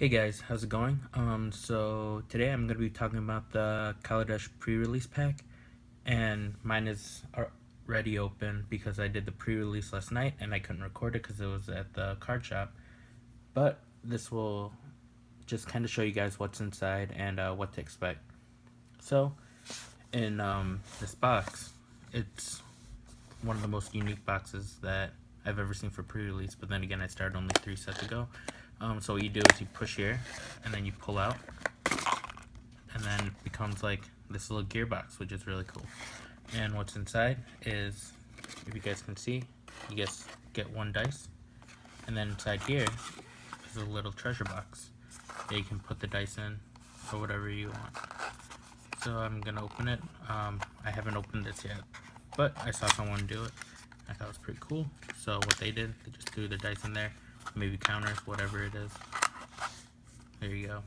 Hey guys, how's it going? So today I'm going to be talking about the Kaladesh Prerelease pack, and mine is already open because I did the pre-release last night and I couldn't record it because it was at the card shop. But this will just kind of show you guys what's inside and what to expect. So in this box, it's one of the most unique boxes that I've ever seen for pre-release, but then again I started only 3 sets ago. So what you do is you push here and then you pull out, and then it becomes like this little gearbox, which is really cool. And what's inside is, if you guys can see, you guys get 1 dice, and then inside here is a little treasure box that you can put the dice in or whatever you want. So I'm gonna open it. I haven't opened this yet, but I saw someone do it. I thought it was pretty cool. So what they did, they just threw the dice in there, maybe counters, whatever it is. There you go.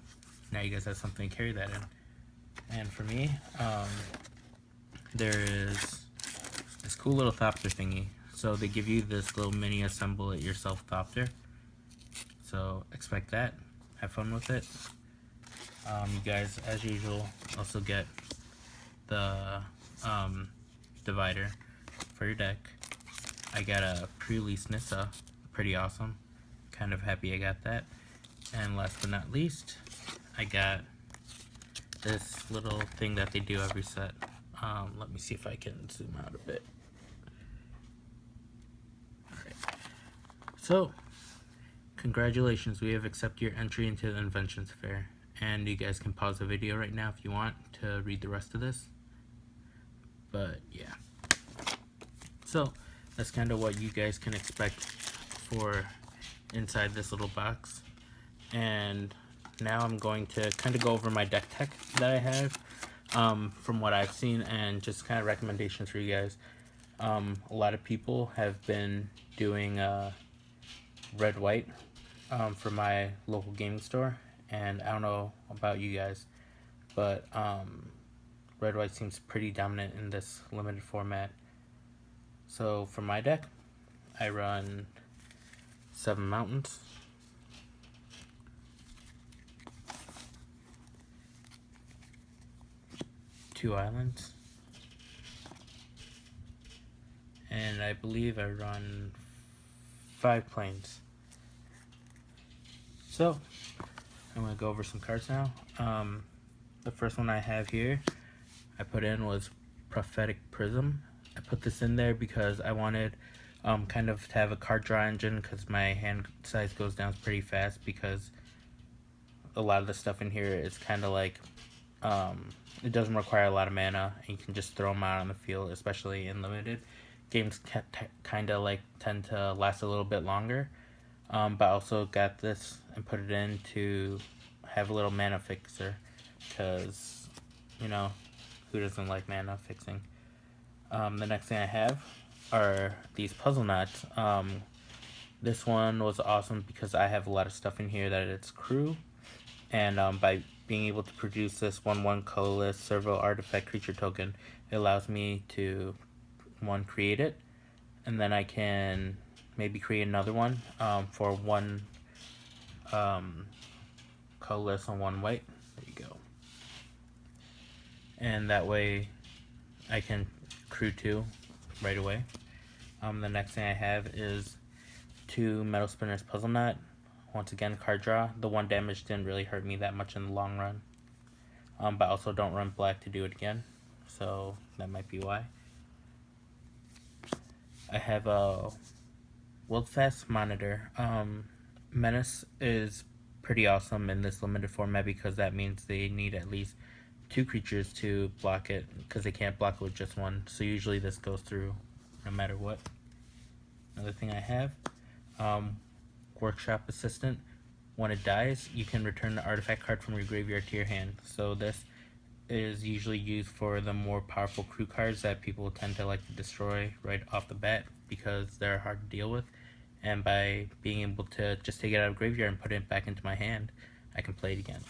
Now you guys have something to carry that in. And for me, there is this cool little thopter thingy. So they give you this little mini assemble it yourself thopter. So expect that. Have fun with it. You guys, as usual, also get the divider for your deck. I got a pre-release Nissa, pretty awesome. Kind of happy I got that. And last but not least, I got this little thing that they do every set. Let me see if I can zoom out a bit. Alright. So, congratulations, we have accepted your entry into the Inventions Fair. And you guys can pause the video right now if you want to read the rest of this. But yeah. So, that's kind of what you guys can expect for inside this little box. And now I'm going to kind of go over my deck tech that I have from what I've seen, and just kind of recommendations for you guys. A lot of people have been doing red-white for my local gaming store, and I don't know about you guys, but red-white seems pretty dominant in this limited format. So for my deck, I run 7 mountains, 2 islands, and I believe I run 5 planes. So I'm going to go over some cards now. The first one I have here, I put in was Prophetic Prism. I put this in there because I wanted kind of to have a card draw engine, because my hand size goes down pretty fast, because a lot of the stuff in here is kind of like it doesn't require a lot of mana, and you can just throw them out on the field, especially in limited games. Kind of like tend to last a little bit longer. But I also got this and put it in to have a little mana fixer, because you know, who doesn't like mana fixing? The next thing I have are these puzzle knots. This one was awesome because I have a lot of stuff in here that it's crew, and by being able to produce this 1/1 colorless servo artifact creature token, it allows me to create it, and then I can maybe create another one for 1 colorless and 1 white. There you go. And that way I can crew 2 right away. The next thing I have is 2 Metal Spinners Puzzle Knot. Once again, card draw. The 1 damage didn't really hurt me that much in the long run. But also don't run black to do it again, so that might be why. I have a Worldfast Monitor. Menace is pretty awesome in this limited format because that means they need at least 2 creatures to block it, because they can't block it with just 1. So usually this goes through no matter what. Another thing I have, Workshop Assistant. When it dies, you can return the artifact card from your graveyard to your hand. So this is usually used for the more powerful crew cards that people tend to like to destroy right off the bat, because they're hard to deal with. And by being able to just take it out of graveyard and put it back into my hand, I can play it again.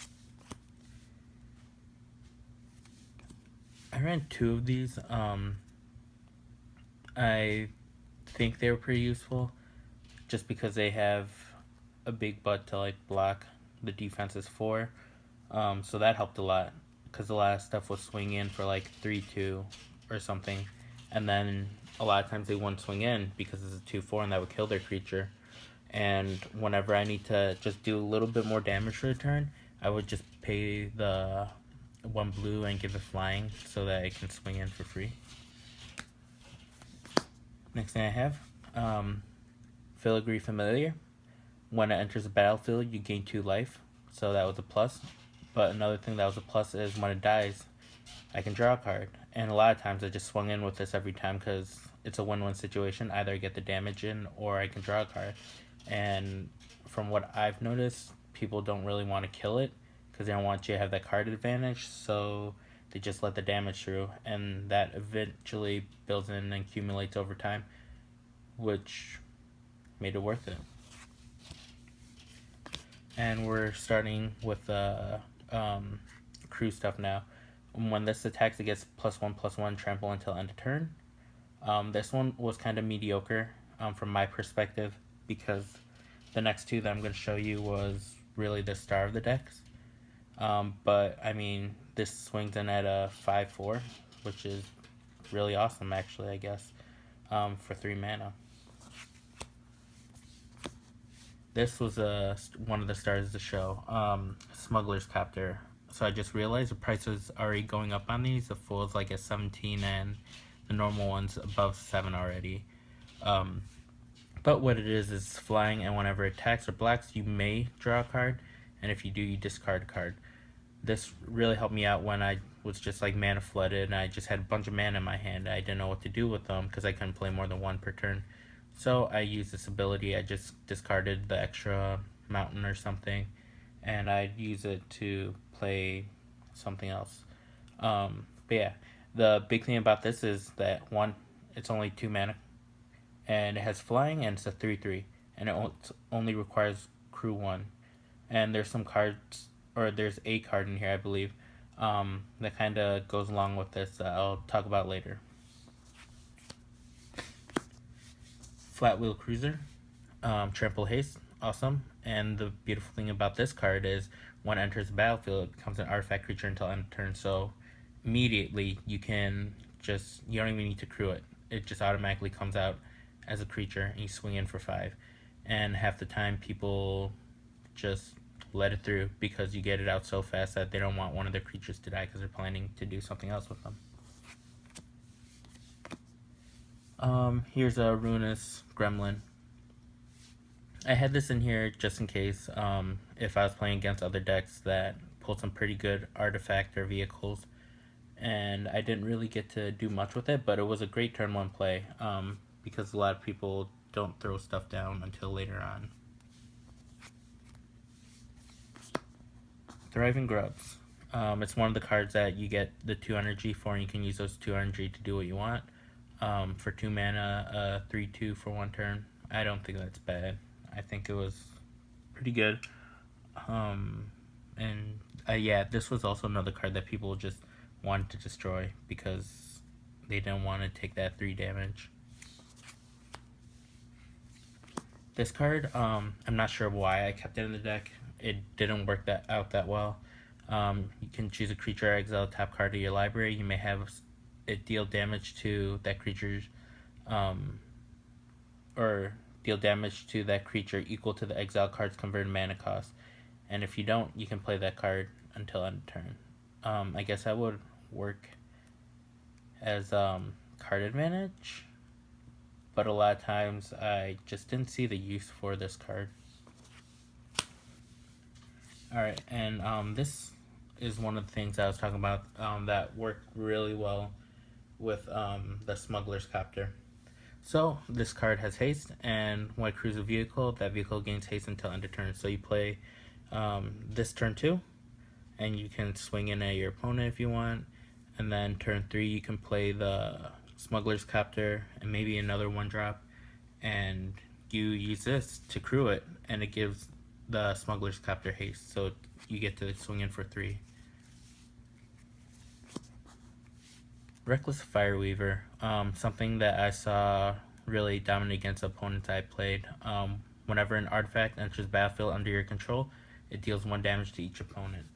I ran 2 of these. I think they were pretty useful just because they have a big butt to like block the defense is 4. So that helped a lot because a lot of stuff was swing in for like 3-2 or something, and then a lot of times they wouldn't swing in because it's a 2-4 and that would kill their creature. And whenever I need to just do a little bit more damage for a turn, I would just pay the 1 blue and give it flying so that it can swing in for free. Next thing I have, Filigree Familiar. When it enters the battlefield, you gain 2 life, so that was a plus. But another thing that was a plus is when it dies, I can draw a card. And a lot of times I just swung in with this every time because it's a win-win situation. Either I get the damage in or I can draw a card. And from what I've noticed, people don't really want to kill it because they don't want you to have that card advantage, so they just let the damage through, and that eventually builds in and accumulates over time, which made it worth it. And we're starting with the crew stuff now. When this attacks, it gets +1/+1 trample until end of turn. This one was kind of mediocre from my perspective because the next 2 that I'm going to show you was really the star of the decks. But I mean, this swings in at a 5/4, which is really awesome actually, I guess, for 3 mana. This was one of the stars of the show, Smuggler's Captor. So I just realized the price is already going up on these. The full is like at 17 and the normal one's above 7 already. But what it is flying, and whenever it attacks or blocks, you may draw a card, and if you do, you discard a card. This really helped me out when I was just like mana flooded and I just had a bunch of mana in my hand. I didn't know what to do with them because I couldn't play more than 1 per turn. So I used this ability. I just discarded the extra mountain or something, and I'd use it to play something else. But yeah, the big thing about this is that 1, it's only 2 mana, and it has flying, and it's a 3/3, and it only requires crew 1. And there's some cards, or there's a card in here, I believe, that kind of goes along with this that I'll talk about later. Flat Wheel Cruiser, Trample Haste, awesome. And the beautiful thing about this card is when it enters the battlefield, it becomes an artifact creature until end of turn. So immediately you don't even need to crew it. It just automatically comes out as a creature and you swing in for 5. And half the time people just let it through because you get it out so fast that they don't want one of their creatures to die because they're planning to do something else with them. Here's a Ruinous Gremlin. I had this in here just in case if I was playing against other decks that pulled some pretty good artifact or vehicles, and I didn't really get to do much with it, but it was a great turn 1 play because a lot of people don't throw stuff down until later on. Thriving Grubs. It's one of the cards that you get the 2 energy for, and you can use those 2 energy to do what you want. For 2 mana, 3/2 for 1 turn. I don't think that's bad. I think it was pretty good. Yeah, this was also another card that people just wanted to destroy because they didn't want to take that 3 damage. This card, I'm not sure why I kept it in the deck. It didn't work out that well. You can choose a creature, exile a top card of your library. You may have it deal damage to that creature's or deal damage to that creature equal to the exile card's converted mana cost. And if you don't, you can play that card until end of turn. I guess that would work as card advantage, but a lot of times I just didn't see the use for this card. Alright, and this is one of the things I was talking about that worked really well with the Smuggler's Captor. So this card has haste, and when I cruise a vehicle, that vehicle gains haste until end of turn. So you play this turn 2, and you can swing in at your opponent if you want, and then turn 3 you can play the Smuggler's Captor and maybe another 1-drop, and you use this to crew it, and it gives the Smuggler's Captor haste, so you get to swing in for 3. Reckless Fireweaver, something that I saw really dominate against opponents I played. Whenever an artifact enters the battlefield under your control, it deals 1 damage to each opponent.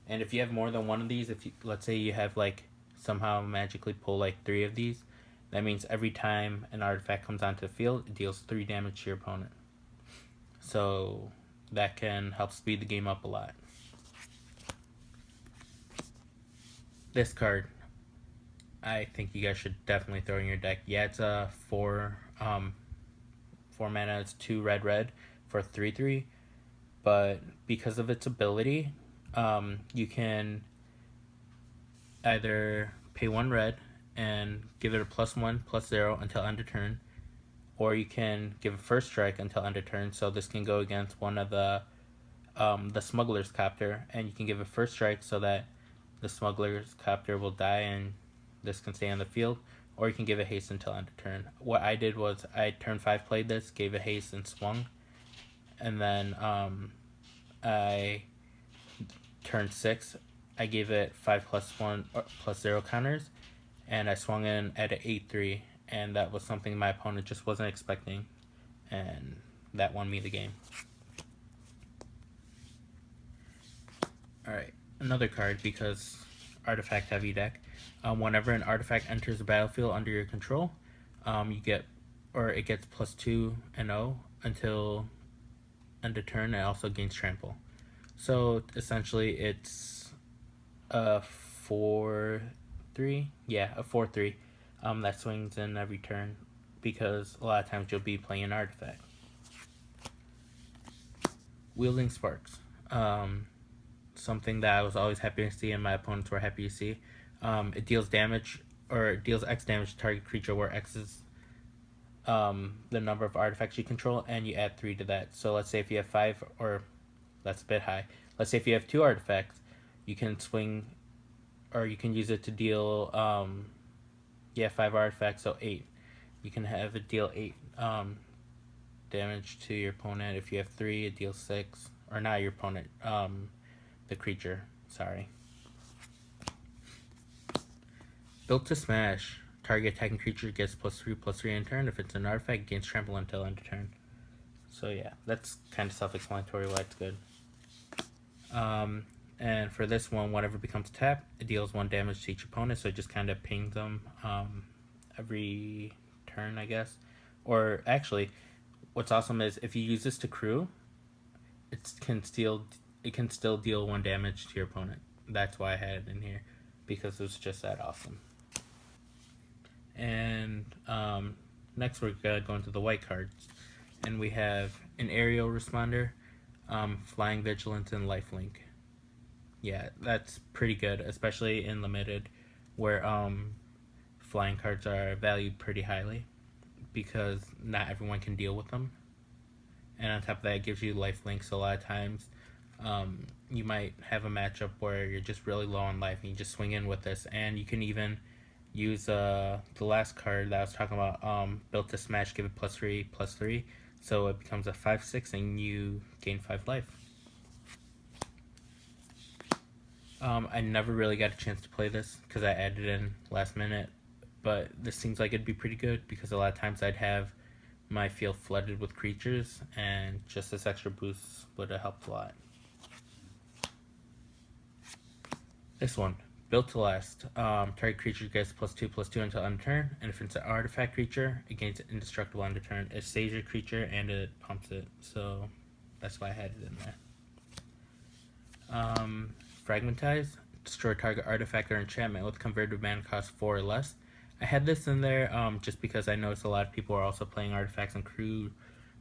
And if you have more than one of these, if you, let's say you have like somehow magically pull like 3 of these, that means every time an artifact comes onto the field, it deals 3 damage to your opponent. So that can help speed the game up a lot. This card, I think you guys should definitely throw in your deck. Yeah, it's a 4 mana. It's 2 red for 3/3, but because of its ability, you can either pay 1 red and give it a +1/+0 until end of turn, or you can give it first strike until end of turn. So this can go against one of the smuggler's copter, and you can give it first strike so that the smuggler's copter will die and this can stay on the field, or you can give it haste until end of turn. What I did was I turn 5 played this, gave it haste and swung, and then I turn 6 I gave it 5+1/+0 counters, and I swung in at an 8/3, and that was something my opponent just wasn't expecting, and that won me the game. Alright, another card, because artifact heavy deck. Whenever an artifact enters the battlefield under your control, it gets +2/+0 until end of turn. It also gains trample. So essentially it's a 4/3. Yeah, a 4/3 that swings in every turn, because a lot of times you'll be playing an artifact. Wielding Sparks. Something that I was always happy to see and my opponents were happy to see. It deals damage, or it deals X damage to target creature, where X is the number of artifacts you control, and you add 3 to that. So let's say if you have 5, or that's a bit high. Let's say if you have 2 artifacts, you can swing, or you can use it to deal 5 artifacts, so 8. You can have it deal 8 damage to your opponent. If you have 3, it deals 6, or not your opponent, the creature, sorry. Built to smash. Target attacking creature gets +3/+3 in turn. If it's an artifact, it gains trample until end of turn. So yeah, that's kind of self-explanatory why it's good. And for this one, whenever it becomes tapped, it deals 1 damage to each opponent, so it just kind of pings them every turn, I guess. Or actually, what's awesome is if you use this to crew, it can still deal 1 damage to your opponent. That's why I had it in here, because it was just that awesome. And next we're gonna go into the white cards, and we have an aerial responder, flying vigilance, and lifelink. Yeah, that's pretty good, especially in limited, where flying cards are valued pretty highly, because not everyone can deal with them. And on top of that, it gives you lifelink, so a lot of times you might have a matchup where you're just really low on life and you just swing in with this, and you can even use the last card that I was talking about, Built to Smash, give it +3/+3, so it becomes a 5/6 and you gain 5 life. I never really got a chance to play this because I added it in last minute, but this seems like it'd be pretty good, because a lot of times I'd have my field flooded with creatures, and just this extra boost would have helped a lot. This one, Built to Last. Target creature gets +2/+2 until end of turn, and if it's an artifact creature, it gains indestructible end of turn. It saves your creature and it pumps it, so that's why I had it in there. Fragmentize. Destroy target artifact or enchantment with converted mana cost 4 or less. I had this in there just because I noticed a lot of people are also playing artifacts and crew,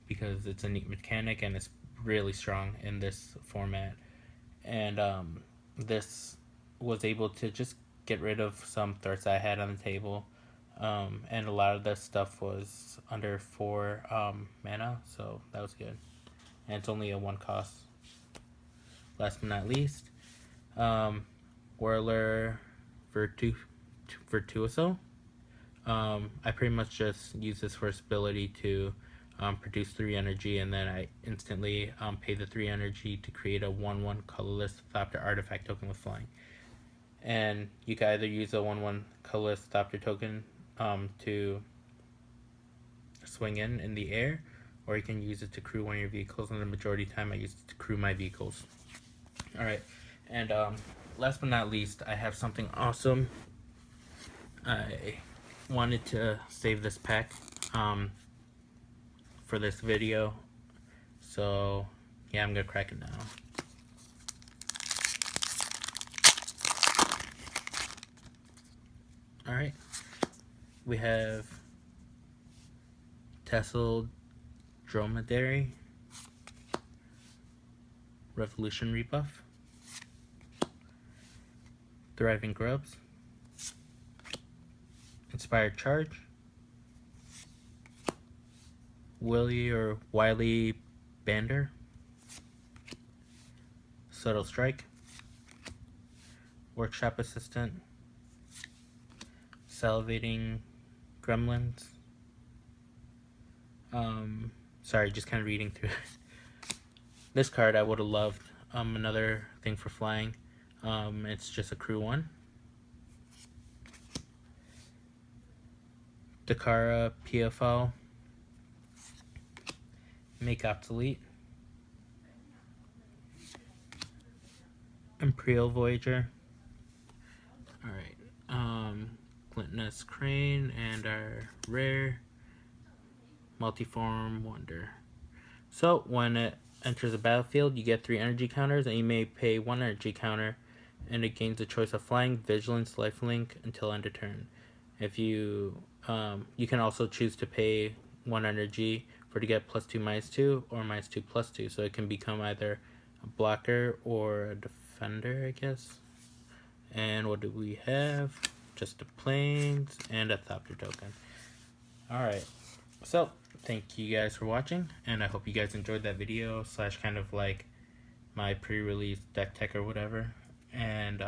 because it's a neat mechanic and it's really strong in this format. And this was able to just get rid of some threats I had on the table, and a lot of this stuff was under 4 mana, so that was good. And it's only a 1 cost. Last but not least, Whirler Virtuoso. I pretty much just use this for its ability to produce 3 energy, and then I instantly pay the 3 energy to create a 1/1 colorless Thopter artifact token with flying. And you can either use a 1/1 colorless Thopter token to swing in the air, or you can use it to crew one of your vehicles, and the majority of the time I use it to crew my vehicles. Alright, and last but not least, I have something awesome. I wanted to save this pack for this video, so yeah, I'm gonna crack it now. Alright, we have Tesla Dromedary, Revolution Rebuff, Thriving Grubs, Inspired Charge, Willie or Wily Bander, Subtle Strike, Workshop Assistant, Salivating Gremlins. Sorry, just kind of reading through. This card I would have loved. Another thing for flying. It's just a crew 1. Dakara PFL. Make Obsolete. Imperial Voyager. Alright. Glintless Crane and our rare Multiform Wonder. So when it enters the battlefield, you get 3 energy counters, and you may pay 1 energy counter, and it gains the choice of flying, vigilance, lifelink until end of turn. If you you can also choose to pay 1 energy for to get +2 -2 or -2 +2, so it can become either a blocker or a defender, I guess. And what do we have? Just the planes and a Thopter token. Alright, so thank you guys for watching, and I hope you guys enjoyed that video / kind of like my pre-release deck tech or whatever. And